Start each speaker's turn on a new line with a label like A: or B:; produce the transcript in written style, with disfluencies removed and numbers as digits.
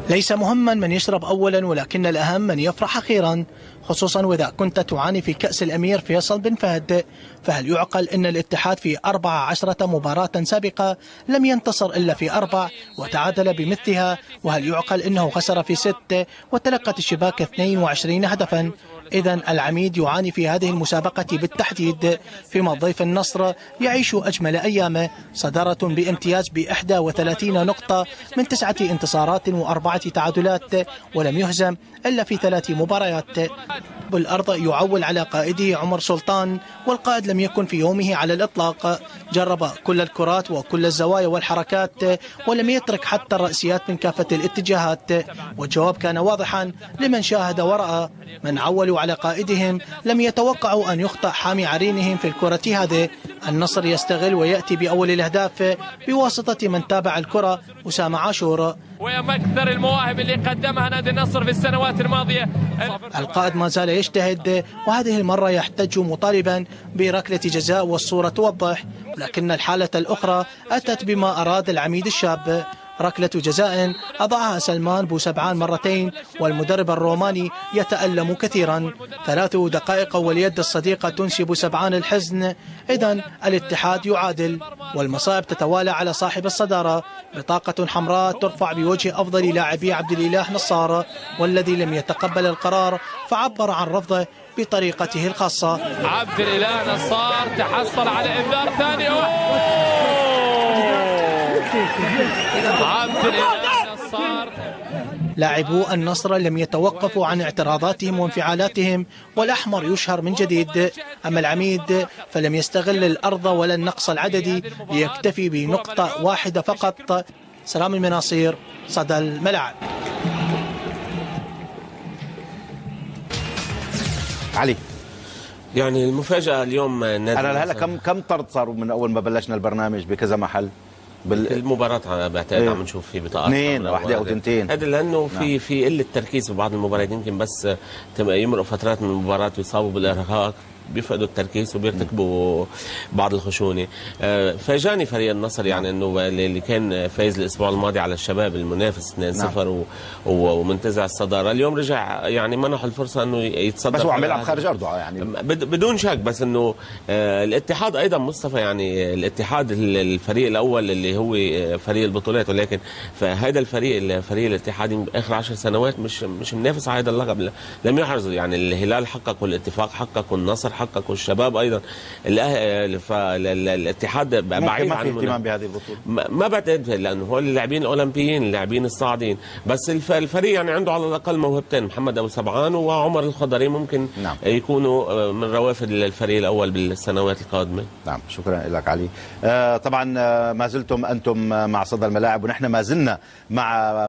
A: ليس مهما من يشرب أولا، ولكن الأهم من يفرح أخيرا، خصوصا وإذا كنت تعاني في كأس الأمير فيصل بن فهد. فهل يعقل أن الاتحاد في 14 مباراة سابقة لم ينتصر إلا في 4 وتعادل بمثلها؟ وهل يعقل أنه خسر في 6 وتلقت الشباك 22 هدفا؟ إذن العميد يعاني في هذه المسابقة بالتحديد، فيما ضيف النصر يعيش أجمل أيامه، صدارة بامتياز ب31 نقطة من 9 انتصارات و4 تعادلات، ولم يهزم إلا في 3 مباريات. بالأرض يعول على قائده عمر سلطان، والقائد لم يكن في يومه على الإطلاق، جرب كل الكرات وكل الزوايا والحركات ولم يترك حتى الرأسيات من كافة الاتجاهات. والجواب كان واضحا لمن شاهد ورأى، من عولوا على قائدهم لم يتوقعوا أن يخطأ حامي عرينهم في الكرة هذه. النصر يستغل ويأتي بأول الأهداف بواسطة من تابع الكرة، أسامة عاشور.
B: ويا أكثر المواهب اللي قدمها نادي النصر في السنوات الماضية.
A: القائد ما زال يجتهد، وهذه المرة يحتج مطالبا بركلة جزاء والصورة توضح، لكن الحالة الأخرى أتت بما أراد العميد الشاب، ركلة جزاء أضعها سلمان بوسبعان مرتين، والمدرب الروماني يتألم كثيرا. 3 دقائق واليد الصديقة تنسب سبعان الحزن. إذن الاتحاد يعادل، والمصائب تتوالى على صاحب الصدارة. بطاقة حمراء ترفع بوجه أفضل لاعبي عبد الإله نصار، والذي لم يتقبل القرار فعبر عن رفضه بطريقته الخاصة.
B: عبد الإله نصار تحصل على إنذار ثاني. عبد الإله نصار.
A: لاعبو النصر لم يتوقفوا عن اعتراضاتهم وانفعالاتهم، والأحمر يشهر من جديد. أما العميد فلم يستغل الأرض ولا النقص العددي ليكتفي بنقطة واحدة فقط. سلام المناصير، صدى الملعب.
C: علي،
D: يعني المفاجأة اليوم
C: أنا هلا كم طرد صاروا من أول ما بلشنا البرنامج بكذا محل؟
D: المباراة بعتقد عم نشوف في بطاقات
C: 2 واحدة أو 2.
D: هذا لأنه في قلة تركيز في بعض المباريات، يمكن بس يمرقوا فترات من المباراة ويصابوا بالإرهاق، بيفقدوا التركيز وبيرتكبوا بعض الخشونة. فاجاني فريق النصر، يعني انه اللي كان فايز الاسبوع الماضي على الشباب المنافس 2-0 ومنتزع الصدارة، اليوم رجع يعني منح الفرصة انه يتصدر،
C: بس هو عم يلعب خارج ارضه يعني
D: بدون شك. بس انه الاتحاد ايضا مصطفى، يعني الاتحاد الفريق الاول اللي هو فريق البطولات، ولكن فهذا الفريق الاتحادي اخر 10 سنوات مش منافس على هذا اللقب، لم يحرز. يعني الهلال حقق، والاتفاق حقق، والنصر حقق، والشباب ايضا. الاتحاد بعيد
C: ما في اهتمام بهذه البطوله،
D: ما بعتقد، لانه هو اللاعبين الاولمبيين، اللاعبين الصاعدين. بس الفريق يعني عنده على الاقل موهبتين، محمد ابو سبعان وعمر الخضري، ممكن يكونوا من روافد الفريق الاول بالسنوات القادمه.
C: نعم، شكرا لك علي. طبعا ما زلتم انتم مع صدى الملاعب، ونحن ما زلنا مع